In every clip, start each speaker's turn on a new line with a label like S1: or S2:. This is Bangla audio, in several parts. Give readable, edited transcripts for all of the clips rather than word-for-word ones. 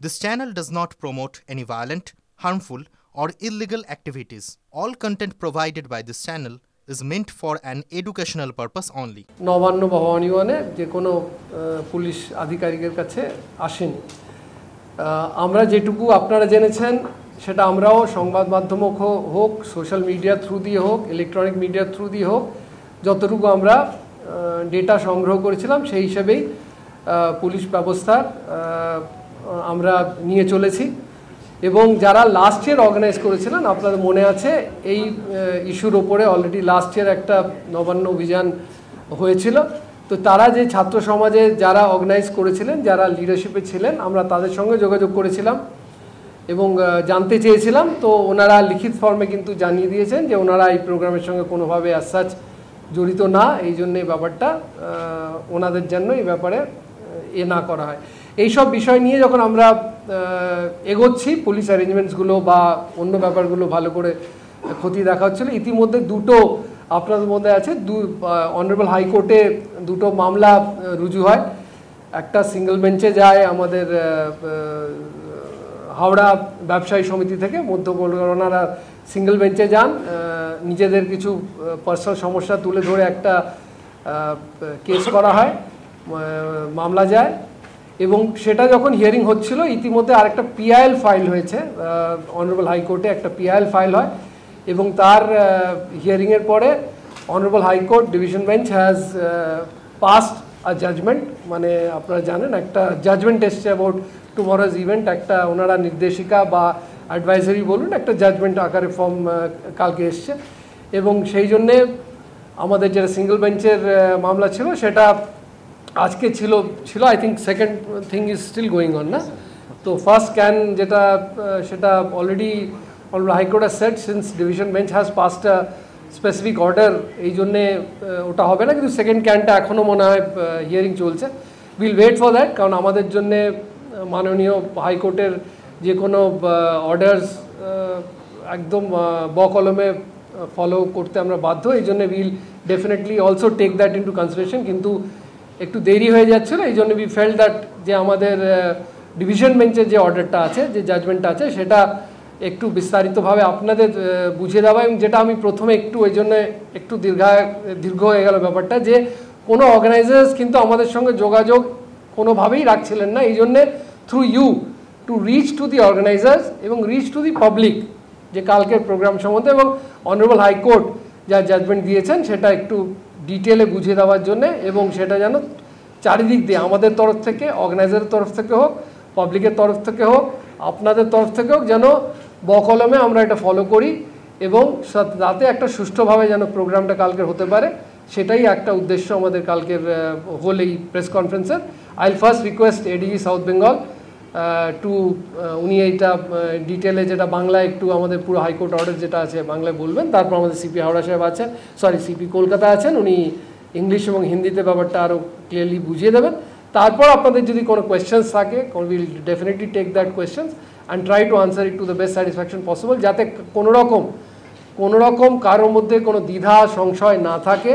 S1: This channel does not promote any violent, harmful, or illegal activities. All content provided by this channel is meant for an educational purpose only.
S2: Nabanna বা ভবানীগঞ্জে যে কোনো পুলিশ আধিকারিকের কাছে আসেনি। আমরা যেটুকু আপনারা জেনেছেন সেটা আমরাও সংবাদ মাধ্যম হোক, সোশ্যাল মিডিয়া থ্রু দিয়ে হোক, ইলেকট্রনিক মিডিয়া থ্রু দিয়ে হোক, যতটুকু আমরা ডেটা সংগ্রহ করেছিলাম সেই হিসেবেই পুলিশ ব্যবস্থার আমরা নিয়ে চলেছি। এবং যারা লাস্ট ইয়ার অর্গানাইজ করেছিলেন, আপনাদের মনে আছে এই ইস্যুর ওপরে অলরেডি লাস্ট ইয়ার একটা নবান্ন অভিযান হয়েছিল। তো তারা যে ছাত্র সমাজে যারা অর্গানাইজ করেছিলেন, যারা লিডারশিপে ছিলেন, আমরা তাদের সঙ্গে যোগাযোগ করেছিলাম এবং জানতে চেয়েছিলাম। তো ওনারা লিখিত ফর্মে কিন্তু জানিয়ে দিয়েছেন যে ওনারা এই প্রোগ্রামের সঙ্গে কোনোভাবে অ্যাজ সাচ জড়িত না, এই জন্য এই ব্যাপারটা ওনাদের জন্য এই ব্যাপারে না করা হয়। এইসব বিষয় নিয়ে যখন আমরা এগোচ্ছি, পুলিশ অ্যারেঞ্জমেন্টসগুলো বা অন্য ব্যাপারগুলো ভালো করে খতিয়ে দেখা হচ্ছিল। ইতিমধ্যে দুটো আপনাদের মধ্যে আছে, অনারেবল হাইকোর্টে দুটো মামলা রুজু হয়। একটা সিঙ্গেল বেঞ্চে যায় আমাদের হাওড়া ব্যবসায়ী সমিতি থেকে, মধ্য কলকাতা ওনারা সিঙ্গেল বেঞ্চে যান, নিজেদের কিছু পার্সোনাল সমস্যা তুলে ধরে একটা কেস করা হয়, মামলা যায়। এবং সেটা যখন হিয়ারিং হচ্ছিল, ইতিমধ্যে আরেকটা পিআইএল ফাইল হয়েছে, অনারেবল হাইকোর্টে একটা পিআইএল ফাইল হয় এবং তার হিয়ারিংয়ের পরে honourable high court division bench has passed a judgment. মানে আপনারা জানেন একটা জাজমেন্ট এসছে অ্যাবাউট টুমরোজ ইভেন্ট, একটা ওনারা নির্দেশিকা বা অ্যাডভাইজারি বলুন, একটা জাজমেন্ট আকারে ফর্ম কালকে এসছে। এবং সেই জন্যে আমাদের যেটা সিঙ্গেল বেঞ্চের মামলা ছিল সেটা আজকে ছিল I think second thing is still going on না। তো ফার্স্ট ক্যান যেটা সেটা already high court has said since division bench has passed a specific order, এই জন্যে ওটা হবে না। কিন্তু সেকেন্ড ক্যানটা এখনও মনে হয় হিয়ারিং চলছে। উইল ওয়েট ফর দ্যাট, কারণ আমাদের জন্যে মাননীয় হাইকোর্টের যে কোনো অর্ডার্স একদম বকলমে ফলো করতে আমরা বাধ্য, এই জন্য will definitely also take that into consideration. কিন্তু একটু দেরি হয়ে যাচ্ছিলো, এই জন্য উই ফেল্ট দ্যাট যে আমাদের ডিভিশন বেঞ্চের যে অর্ডারটা আছে, যে জাজমেন্টটা আছে, সেটা একটু বিস্তারিতভাবে আপনাদের বুঝিয়ে দেওয়া। এবং যেটা আমি প্রথমে একটু ওই জন্য একটু দীর্ঘ হয়ে গেল ব্যাপারটা, যে কোনো অর্গানাইজার্স কিন্তু আমাদের সঙ্গে যোগাযোগ কোনোভাবেই রাখছিলেন না। এই জন্যে through you to reach to the organisers এবং রিচ টু দি পাবলিক যে কালকের প্রোগ্রাম সম্বন্ধে এবং অনারেবল হাইকোর্ট যা জাজমেন্ট দিয়েছেন সেটা একটু ডিটেলে বুঝিয়ে দেওয়ার জন্যে, এবং সেটা যেন চারিদিক দিয়ে আমাদের তরফ থেকে, অর্গানাইজারের তরফ থেকে হোক, পাবলিকের তরফ থেকে হোক, আপনাদের তরফ থেকে হোক, যেন বকলমে আমরা এটা ফলো করি এবং যাতে একটা সুষ্ঠুভাবে যেন প্রোগ্রামটা কালকের হতে পারে, সেটাই একটা উদ্দেশ্য আমাদের কালকের হোল এই প্রেস কনফারেন্সের। I will first request ADG South Bengal to উনি এইটা ডিটেলে যেটা বাংলায় একটু আমাদের পুরো হাইকোর্ট অর্ডার যেটা আছে বাংলায় বলবেন। তারপর আমাদের সিপি হাওড়া সাহেব আছেন, সিপি কলকাতা আছেন, উনি ইংলিশ এবং হিন্দিতে ব্যাপারটা আরও ক্লিয়ারলি বুঝিয়ে দেবেন। তারপর আপনাদের যদি কোনো কোয়েশ্চেন্স থাকে, will definitely take that questions and try to answer it to the best satisfaction possible, যাতে কোনোরকম কারোর মধ্যে কোনো দ্বিধা সংশয় না থাকে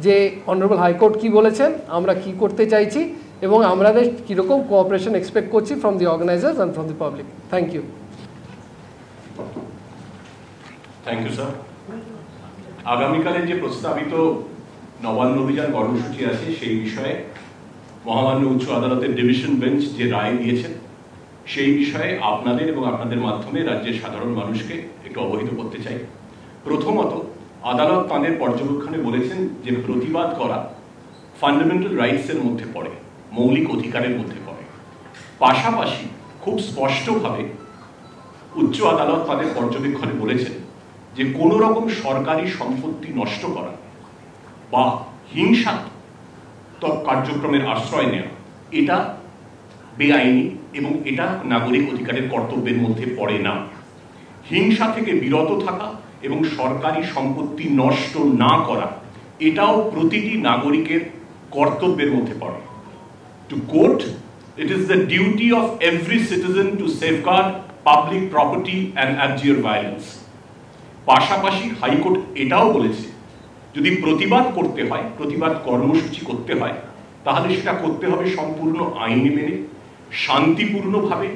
S2: যে অনারেবল হাইকোর্ট কী বলেছেন, আমরা কি করতে চাইছি এবং আমাদের কীরকম কোঅপারেশন এক্সপেক্ট করছি from the organizers and from the public. Thank you.
S3: Thank you sir. আগামীকালে যে প্রস্তাবিত নবান্ন অভিযান কর্মসূচি আছে সেই বিষয়ে মহামান্য উচ্চ আদালতের ডিভিশন বেঞ্চ যে রায় দিয়েছেন সেই বিষয়ে আপনাদের এবং আপনাদের মাধ্যমে রাজ্যের সাধারণ মানুষকে একটু অবহিত করতে চাই। প্রথমত, আদালত তাঁদের পর্যবেক্ষণে বলেছেন যে প্রতিবাদ করা ফান্ডামেন্টাল রাইটসের মধ্যে পড়ে, মৌলিক অধিকারের মধ্যে পড়ে। পাশাপাশি খুব স্পষ্টভাবে উচ্চ আদালত তাদের পর্যবেক্ষণে বলেছেন যে কোনো রকম সরকারি সম্পত্তি নষ্ট করা বা হিংসাত্মক কার্যক্রমের আশ্রয় নেওয়া এটা বেআইনি এবং এটা নাগরিক অধিকারের কর্তব্যের মধ্যে পড়ে না। হিংসা থেকে বিরত থাকা এবং সরকারি সম্পত্তি নষ্ট না করা এটাও প্রতিটি নাগরিকের কর্তব্যের মধ্যে পড়ে। To quote, it is the duty of every citizen to safeguard public property and abjure violence. পাশাপাশি হাইকোর্ট এটাও বলেছে যদি প্রতিবাদ করতে হয়, প্রতিবাদ কর্মসূচি করতে হয়, তাহলে সেটা করতে হবে সম্পূর্ণ আইন মেনে, শান্তিপূর্ণভাবে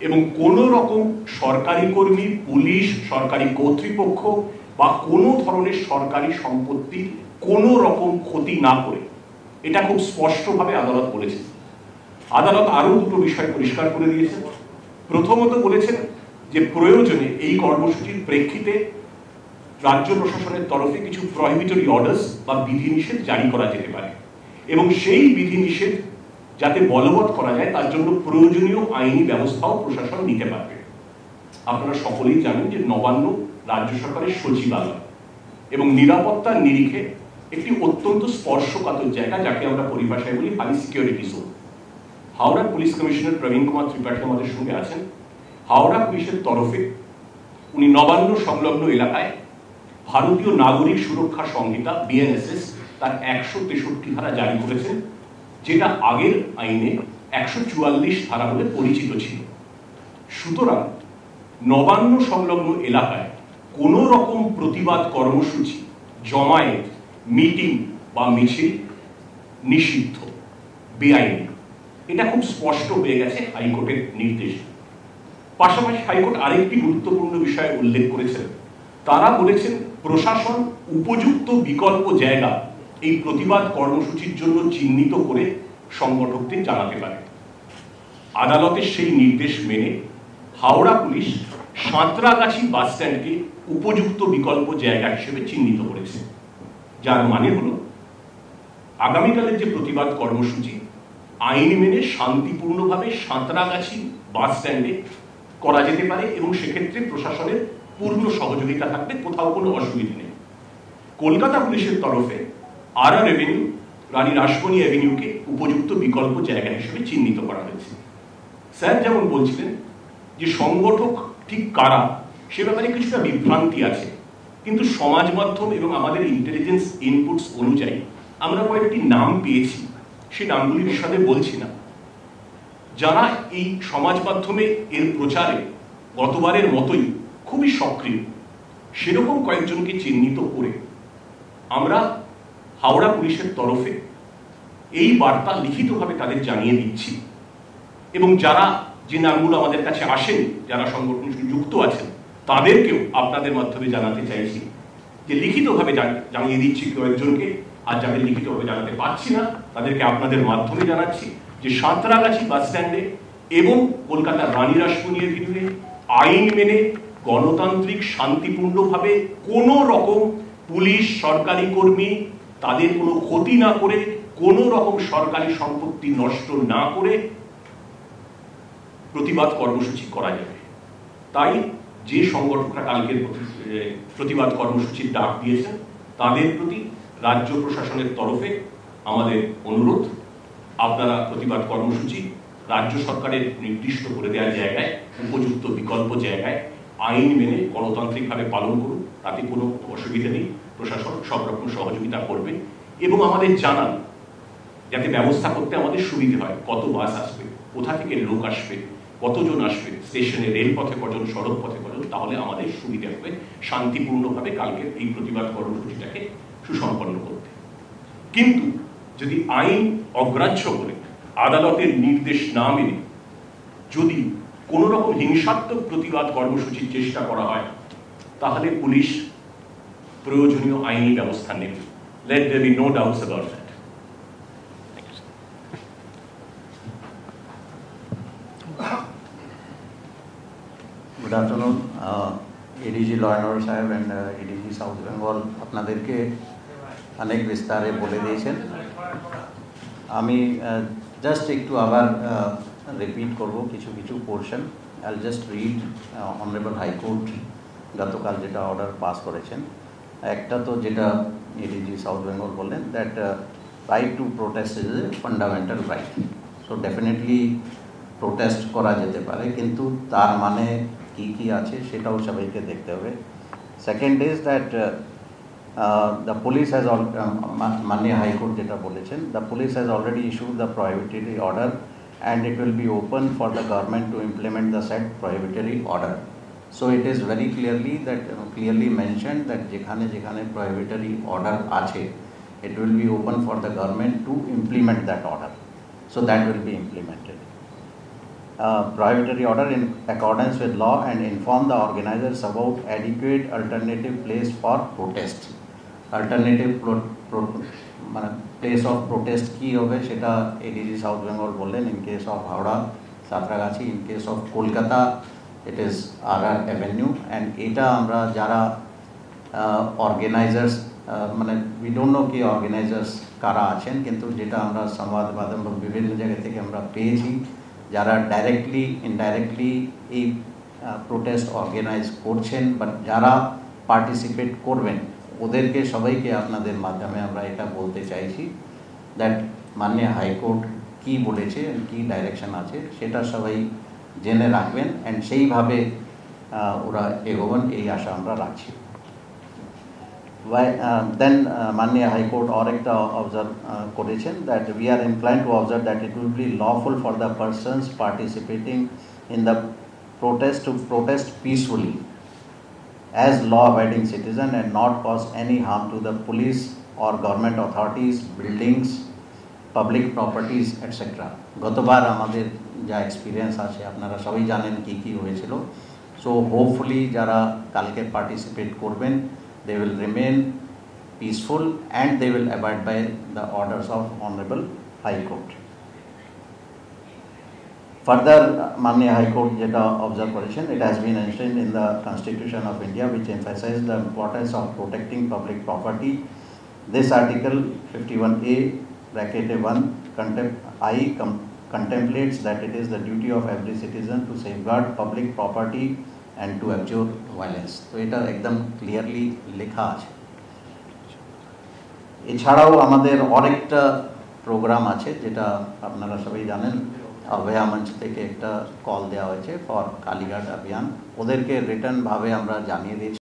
S3: এবং কোন রকম সরকারি কর্মী, পুলিশ, সরকারি কর্তৃপক্ষ বা কোনো ধরনের সরকারি সম্পত্তির কোনো রকম ক্ষতি না করে, এটা খুব স্পষ্টভাবে আদালত বলেছে। আদালত আরো দুটো বিষয় পরিষ্কার করে দিয়েছেন। প্রথমত বলেছেন যে প্রয়োজনে এই কর্মসূচির প্রেক্ষিতে রাজ্য প্রশাসনের তরফে কিছু প্রহিবিটরি অর্ডার্স বা বিধিনিষেধ জারি করা যেতে পারে এবং সেই বিধিনিষেধ যাতে বলবৎ করা যায় তার জন্য প্রয়োজনীয় আইনি ব্যবস্থাও প্রশাসন নিতে পারবে। আপনারা সকলেই জানেন যে নবান্ন রাজ্য সরকারের সচিবালয় এবং নিরাপত্তার নিরিখে একটি অত্যন্ত স্পর্শকাতর জায়গা, যাকে আমরা পরিভাষায় বলি high security zone. Howrah police commissioner Praveen Kumar Tripathi আমাদের সঙ্গে আছেন। হাওড়া পুলিশের তরফে উনি নবান্ন সংলগ্ন এলাকায় ভারতীয় নাগরিক সুরক্ষা সংহিতা বিএনএসএস তার 163 ধারা জারি করেছেন, যেটা আগের আইনে 144 ধারা বলে পরিচিত ছিল। সুতরাং নবান্ন সংলগ্ন এলাকায় কোনো রকম প্রতিবাদ কর্মসূচি, জমায়েত, মিটিং বা মিছিল নিষিদ্ধ, বেআইনি। এটা খুব স্পষ্ট হয়ে গেছে হাইকোর্টের নির্দেশ। পাশাপাশি হাইকোর্ট আরেকটি গুরুত্বপূর্ণ বিষয় উল্লেখ করেছেন। তারা বলেছেন প্রশাসন উপযুক্ত বিকল্প জায়গা এই প্রতিবাদ কর্মসূচির জন্য চিহ্নিত করে সংগঠকদের জানাতে পারে। আদালতের সেই নির্দেশ মেনে হাওড়া পুলিশ সাঁতরাগাছি বাস স্ট্যান্ডকে উপযুক্ত বিকল্প জায়গা হিসেবে চিহ্নিত করেছে, যার মানে হলো আগামীকালের যে প্রতিবাদ কর্মসূচি আইন মেনে শান্তিপূর্ণভাবে সাঁতরাগাছি বাস স্ট্যান্ডে করা যেতে পারে এবং সেক্ষেত্রে প্রশাসনের পূর্ণ সহযোগিতা থাকবে, কোথাও কোনো অসুবিধা নেই। কলকাতা পুলিশের তরফে আরআর এভিনিউ, রানী রাসমণি এভিনিউকে উপযুক্ত বিকল্প জায়গা হিসেবে চিহ্নিত করা হয়েছে। স্যার যেমন বলছিলেন যে সংগঠক ঠিক কারা সে ব্যাপারে কিছুটা বিভ্রান্তি আছে, কিন্তু সমাজ মাধ্যম এবং আমাদের ইন্টেলিজেন্স ইনপুটস অনুযায়ী আমরা কয়েকটি নাম পেয়েছি, সেই নামগুলি বিশদে বলছি না। যারা এই সমাজ মাধ্যমে এর প্রচারে গতবারের মতোই খুবই সক্রিয়, সেরকম কয়েকজনকে চিহ্নিত করে আমরা হাওড়া পুলিশের তরফে এই বার্তা লিখিতভাবে তাদের জানিয়ে দিচ্ছি এবং যারা যে নামগুলো আমাদের কাছে আসেন, যারা সংগঠনের সাথে যুক্ত আছেন, তাদেরকেও আপনাদের মাধ্যমে জানাতে চাইছি যে লিখিতভাবে জানিয়ে দিচ্ছি কয়েকজনকে, আর যাদের লিখিতভাবে জানাতে পারছি না তাদেরকে আপনাদের মাধ্যমে জানাচ্ছি যে সাঁতরাগাছি বাস স্ট্যান্ডে এবং কলকাতার রানী রাসমণি এভিনিউয়ে আইন মেনে গণতান্ত্রিক শান্তিপূর্ণভাবে কোনো রকম পুলিশ, সরকারি কর্মী তাদের কোনো ক্ষতি না করে, কোনো রকম সরকারি সম্পত্তি নষ্ট না করে প্রতিবাদ কর্মসূচি করা যাবে। তাই যে সংগঠকরা কালকের প্রতিবাদ কর্মসূচির ডাক দিয়েছেন তাদের প্রতি রাজ্য প্রশাসনের তরফে আমাদের অনুরোধ, আপনারা প্রতিবাদ কর্মসূচি রাজ্য সরকারের নির্দিষ্ট করে দেওয়া জায়গায়, উপযুক্ত বিকল্প জায়গায় আইন মেনে গণতান্ত্রিকভাবে পালন করুন, তাতে কোনো অসুবিধা নেই। প্রশাসন সব রকম সহযোগিতা করবে এবং আমাদের জানান যাতে ব্যবস্থা করতে আমাদের সুবিধে হয়। কত বাস আসবে, কোথা থেকে লোক আসবে, কতজন আসবে, স্টেশনে, রেলপথে কজন, সড়ক পথে কজন, তাহলে আমাদের সুবিধা হবে শান্তিপূর্ণভাবে কালকের এই প্রতিবাদ কর্মসূচিটাকে সুসম্পন্ন করতে। কিন্তু যদি আইন অগ্রাহ্য করে আদালতের নির্দেশ না মেনে যদি কোনো রকম হিংসাত্মক প্রতিবাদ কর্মসূচির চেষ্টা করা হয়, তাহলে পুলিশ প্রয়োজনীয় আইনি ব্যবস্থা নেবে। Let there be no doubts about that.
S4: Good afternoon, ADG Law and Order Sahib and ADG South Bengal আপনাদেরকে অনেক বিস্তারে বলে দিয়েছেন। আমি জাস্ট একটু আবার রিপিট করব কিছু কিছু পোর্শন। আইল জাস্ট রিড অনারেবল হাইকোর্ট গতকাল যেটা অর্ডার পাস করেছেন। একটা তো যেটা এডিজি সাউথ বেঙ্গল বললেন that right two protest is a fundamental right. So definitely protest করা যেতে পারে, কিন্তু তার মানে কী কী আছে সেটাও সবাইকে দেখতে হবে। Second is that the police has Manya High Court যেটা বলেছেন, the police has already issued the prohibitory order and it will be open for the government to implement the said prohibitory order. So it is very clearly that clearly mentioned that যেখানে যেখানে prohibitory order আছে, it will be open for the government to implement that order. So that will be implemented. prohibitory order in accordance with law and inform the organizers about adequate alternative place for protest. Alternative place of protest কি হবে সেটা এডিজি সাউথ বেঙ্গল বললেন। In case of Howrah Santragachi, in case of Kolkata it is RR avenue. And এটা আমরা যারা অর্গানাইজার্স মানে উই ডোন্ট নো কি অর্গানাইজার্স কারা আছেন, কিন্তু যেটা আমরা সংবাদ মাধ্যম বিভিন্ন জায়গা থেকে আমরা পেয়েছি যারা ডাইরেক্টলি ইনডাইরেক্টলি এই প্রোটেস্ট অর্গানাইজ করছেন বা যারা পার্টিসিপেট করবেন ওদেরকে সবাইকে আপনাদের মাধ্যমে আমরা এটা বলতে চাইছি দ্যাট মাননীয় হাইকোর্ট কি বলেছে কি ডাইরেকশন আছে সেটা সবাই জেনে রাখবেন অ্যান্ড সেইভাবে ওরা এগোবেন এই আশা আমরা রাখছি। Then Manya High Court or ekta observe করেছেন that we are inclined to observe that it will be lawful for the persons participating in the protest to protest peacefully as law-abiding citizen and not cause any harm to the police or government authorities, buildings, public properties, etc. গতবার আমাদের যা এক্সপিরিয়েন্স আছে আপনারা সবাই জানেন কি কি হয়েছিল। সো হোপফুলি যারা কালকে পার্টিসিপেট করবেন they will remain peaceful and they will abide by the orders of Honorable High Court. Further, Manya High Court jeta observe করেছেন, it has been enshrined in the Constitution of India which emphasizes the importance of protecting public property. This article 51A bracket 1 contemplates that it is the duty of every citizen to safeguard public property and to abjure violence. তো এটা একদম ক্লিয়ারলি লেখা আছে। এছাড়াও আমাদের আরেকটা প্রোগ্রাম আছে যেটা আপনারা সবাই জানেন, অভয়া মঞ্চ থেকে একটা কল দেওয়া হয়েছে ফর কালীঘাট অভিযান। ওদেরকে রিটার্ন ভাবে আমরা জানিয়ে দিয়েছি।